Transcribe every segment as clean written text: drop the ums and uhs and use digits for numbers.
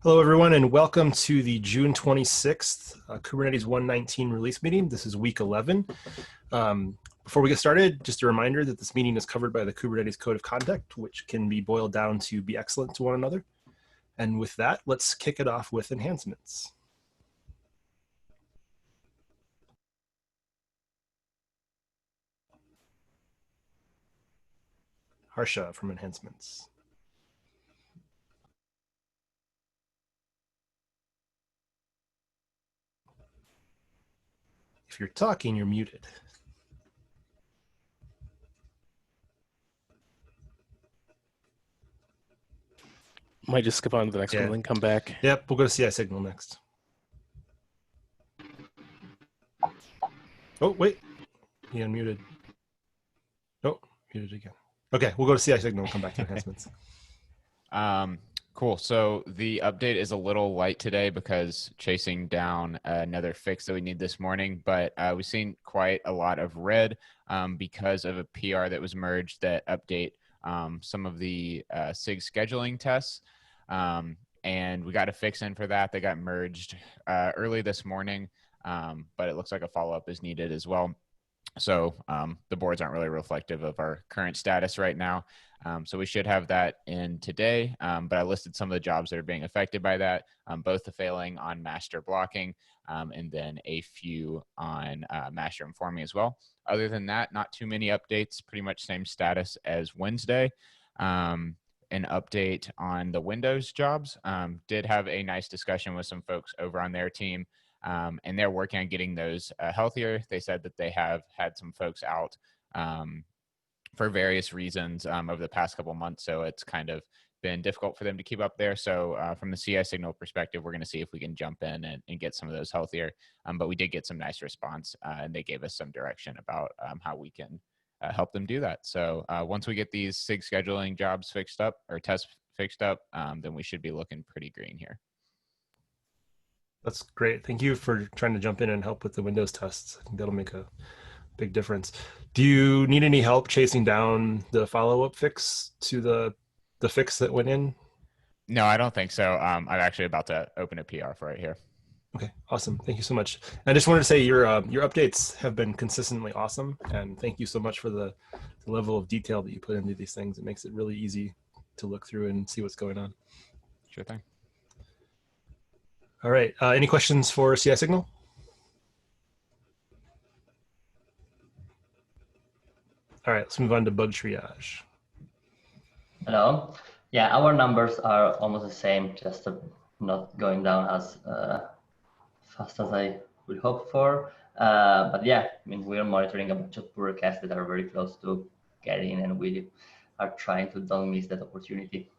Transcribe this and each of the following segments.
Hello, everyone, and welcome to the June 26th Kubernetes 1.19 release meeting. This is week 11. Before we get started, just a reminder that this meeting is covered by the Kubernetes Code of Conduct, which can be boiled down to be excellent to one another. And with that, let's kick it off with enhancements. Harsha from enhancements. If you're talking, you're muted. Might just skip on to the next one and then come back. Yep, we'll go to CI signal next. Oh, wait. He unmuted. Oh, muted again. Okay, we'll go to CI signal and come back to enhancements. Cool. So the update is a little light today because chasing down another fix that we need this morning, but we've seen quite a lot of red because of a PR that was merged that update some of the SIG scheduling tests. And we got a fix in for that. They got merged early this morning, but it looks like a follow-up is needed as well. So the boards aren't really reflective of our current status right now. So we should have that in today, but I listed some of the jobs that are being affected by that, both the failing on master blocking and then a few on master informing as well. Other than that, not too many updates, pretty much same status as Wednesday. An update on the Windows jobs. Did have a nice discussion with some folks over on their team. And they're working on getting those healthier. They said that they have had some folks out for various reasons over the past couple of months. So it's kind of been difficult for them to keep up there. So from the CI signal perspective, we're going to see if we can jump in and get some of those healthier. But we did get some nice response and they gave us some direction about how we can help them do that. So once we get these SIG scheduling jobs fixed up or tests fixed up, then we should be looking pretty green here. That's great. Thank you for trying to jump in and help with the Windows tests. I think that'll make a big difference. Do you need any help chasing down the follow-up fix to the fix that went in? No, I don't think so. I'm actually about to open a PR for it here. Okay, awesome. Thank you so much. I just wanted to say your updates have been consistently awesome, and thank you so much for the level of detail that you put into these things. It makes it really easy to look through and see what's going on. Sure thing. All right. Any questions for CI signal? All right, let's move on to bug triage. Hello. Yeah, our numbers are almost the same, just not going down as fast as I would hope for. But yeah, I mean, we're monitoring a bunch of pull requests that are very close to getting, and we are trying to don't miss that opportunity.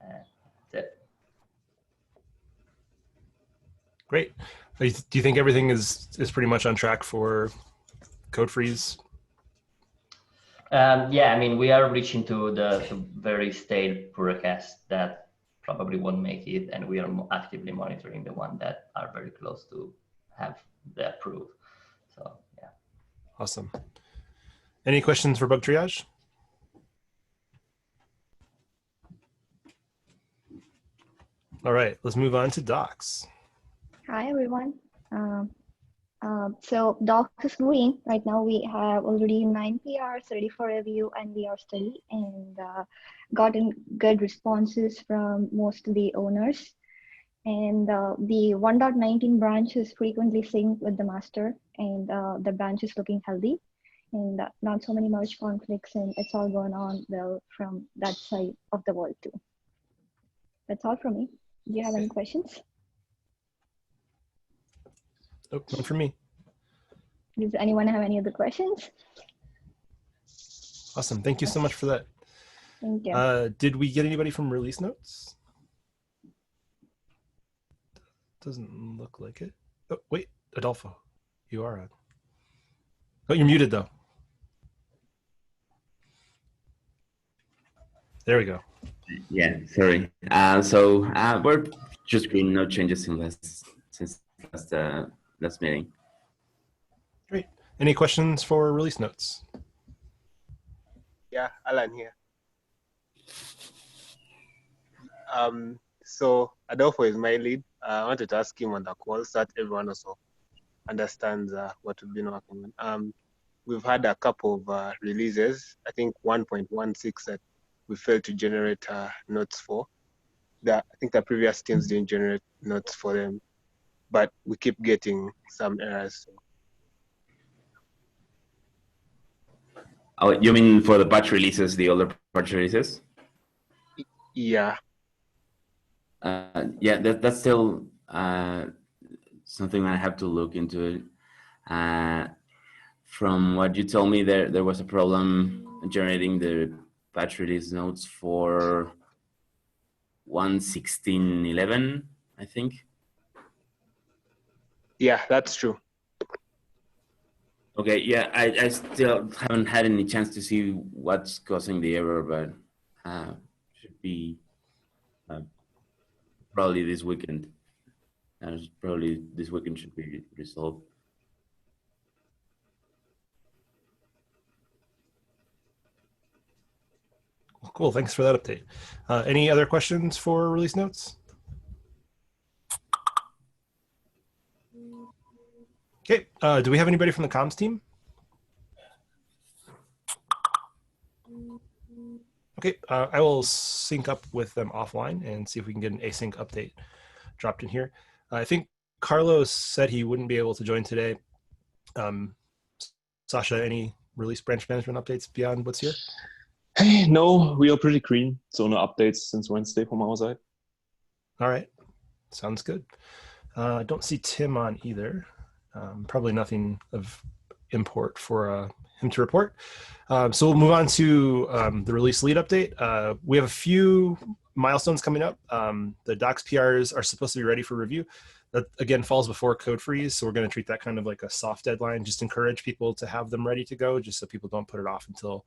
That's it. Great. Do you think everything is pretty much on track for code freeze? Yeah, I mean, we are reaching to the very stale pull requests that probably won't make it, and we are actively monitoring the ones that are very close to have the approve. So yeah. Awesome. Any questions for bug triage? All right, let's move on to docs. Hi, everyone. So docs is green. Right now we have already 9 PRs ready for review and we are study and gotten good responses from most of the owners. And the 1.19 branch is frequently synced with the master and the branch is looking healthy and not so many merge conflicts, and it's all going on well from that side of the world too. That's all from me. Do you have any questions? Oh, none for me. Does anyone have any other questions? Awesome. Thank you so much for that. Thank you. Did we get anybody from release notes? Doesn't look like it. Oh, wait, Adolfo, you are on. Oh, you're muted though. There we go. Yeah, sorry. So we're just green, no changes since last meeting. Great. Any questions for release notes? Yeah, Alan here. So Adolfo is my lead. I wanted to ask him on the call so that everyone also understands what we've been working on. We've had a couple of releases. I think 1.16 that we failed to generate notes for. I think the previous teams didn't generate notes for them, but we keep getting some errors. So. Oh, you mean for the patch releases, the older patch releases? Yeah. Yeah, that's still something I have to look into. From what you told me, there was a problem generating the patch release notes for 1.16.11, I think. Yeah, that's true. Okay, yeah, I still haven't had any chance to see what's causing the error, but should be probably this weekend. Probably this weekend should be resolved. Cool, thanks for that update. Any other questions for release notes? Okay, do we have anybody from the comms team? Okay, I will sync up with them offline and see if we can get an async update dropped in here. I think Carlos said he wouldn't be able to join today. Sasha, any release branch management updates beyond what's here? Hey, no, we are pretty green. So no updates since Wednesday from our side. All right, sounds good. I don't see Tim on either. Probably nothing of import for him to report. So we'll move on to the release lead update. We have a few milestones coming up. The docs PRs are supposed to be ready for review. That again falls before code freeze, so we're going to treat that kind of like a soft deadline. Just encourage people to have them ready to go, just so people don't put it off until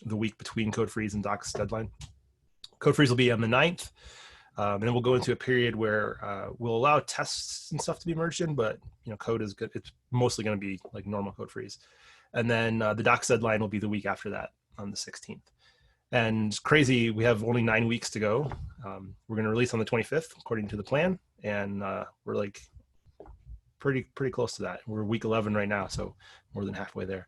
the week between code freeze and docs deadline. Code freeze will be on the 9th. And then we'll go into a period where we'll allow tests and stuff to be merged in, but code is good. It's mostly going to be like normal code freeze. And then the docs deadline will be the week after that on the 16th. And crazy, we have only 9 weeks to go. We're going to release on the 25th according to the plan, and we're like pretty close to that. We're week 11 right now, so more than halfway there.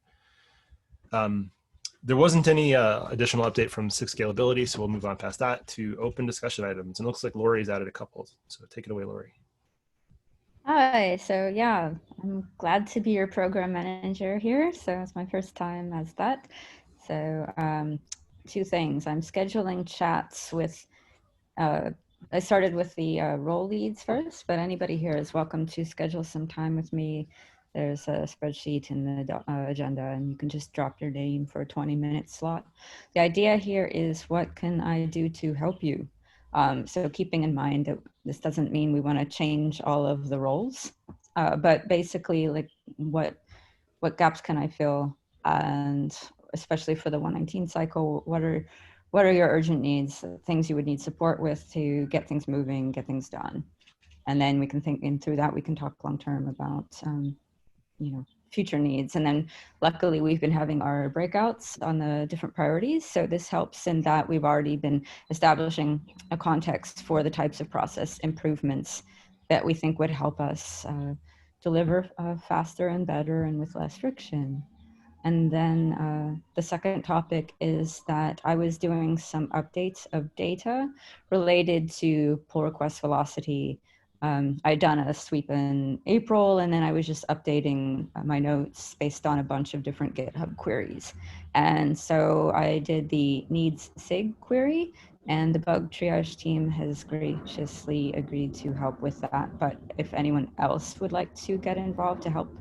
There wasn't any additional update from 6 scalability, so we'll move on past that to open discussion items. And it looks like Lori's added a couple, so take it away, Lori. Hi, so yeah, I'm glad to be your program manager here. So it's my first time as that. So 2 things. I'm scheduling chats with, I started with the role leads first, but anybody here is welcome to schedule some time with me. There's a spreadsheet in the agenda, and you can just drop your name for a 20-minute slot. The idea here is, what can I do to help you? So keeping in mind that this doesn't mean we want to change all of the roles, but basically, like, what gaps can I fill? And especially for the 119 cycle, what are your urgent needs, things you would need support with to get things moving, get things done? And then we can think in through that, we can talk long-term about future needs. And then luckily we've been having our breakouts on the different priorities. So this helps in that we've already been establishing a context for the types of process improvements that we think would help us deliver faster and better and with less friction. And then the second topic is that I was doing some updates of data related to pull request velocity. I'd done a sweep in April, and then I was just updating my notes based on a bunch of different GitHub queries. And so I did the needs SIG query, and the bug triage team has graciously agreed to help with that. But if anyone else would like to get involved to help,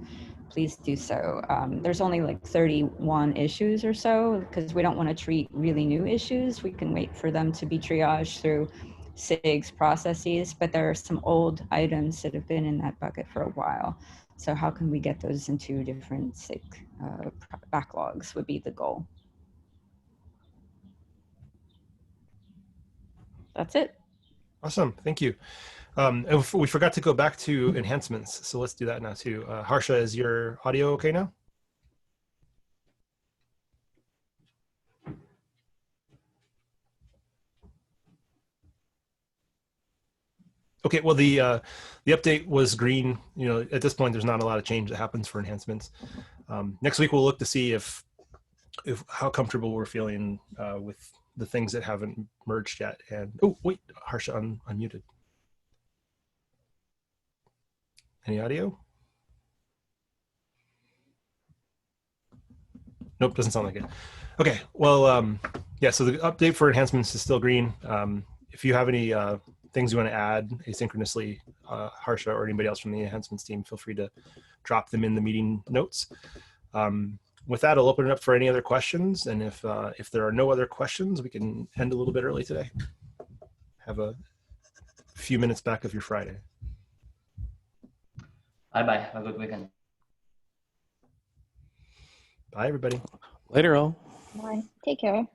please do so. There's only like 31 issues or so, because we don't want to treat really new issues. We can wait for them to be triaged through SIG's processes, but there are some old items that have been in that bucket for a while. So how can we get those into different SIG backlogs would be the goal. That's it. Awesome, thank you. We forgot to go back to enhancements, so let's do that now too. Harsha, is your audio okay now? Okay, well, the update was green. You know, at this point, there's not a lot of change that happens for enhancements. Next week, we'll look to see if how comfortable we're feeling with the things that haven't merged yet. And oh, wait, Harsha unmuted. Any audio? Nope, doesn't sound like it. Okay, well, yeah, so the update for enhancements is still green. If you have any things you want to add asynchronously, Harsha or anybody else from the enhancements team, feel free to drop them in the meeting notes. With that, I'll open it up for any other questions. And if there are no other questions, we can end a little bit early today. Have a few minutes back of your Friday. Bye-bye. Have a good weekend. Bye, everybody. Later, all. Bye. Take care.